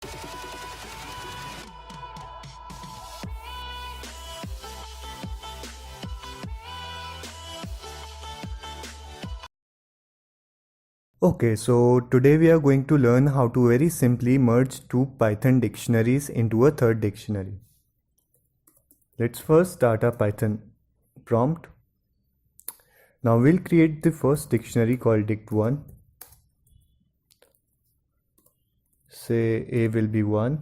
Okay, so today we are going to learn how to very simply merge two Python dictionaries into a third dictionary. Let's first start a Python prompt. Now we'll create the first dictionary called dict1. Say A will be 1,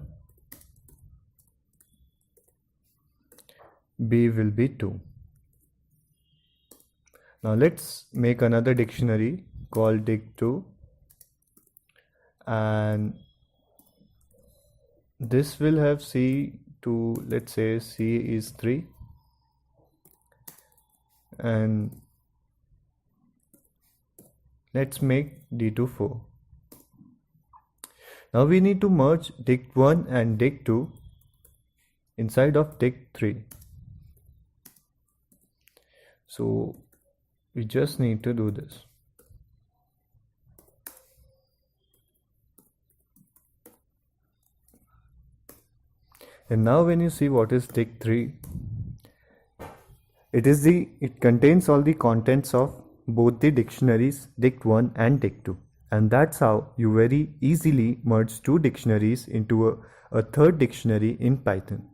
B will be 2. Now let's make another dictionary called dict2, and this will have C2, let's say C is 3, and let's make D2 4. Now we need to merge dict1 and dict2 inside of dict3. So we just need to do this. And now when you see what is dict3, it contains all the contents of both the dictionaries dict1 and dict2. And that's how you very easily merge two dictionaries into a third dictionary in Python.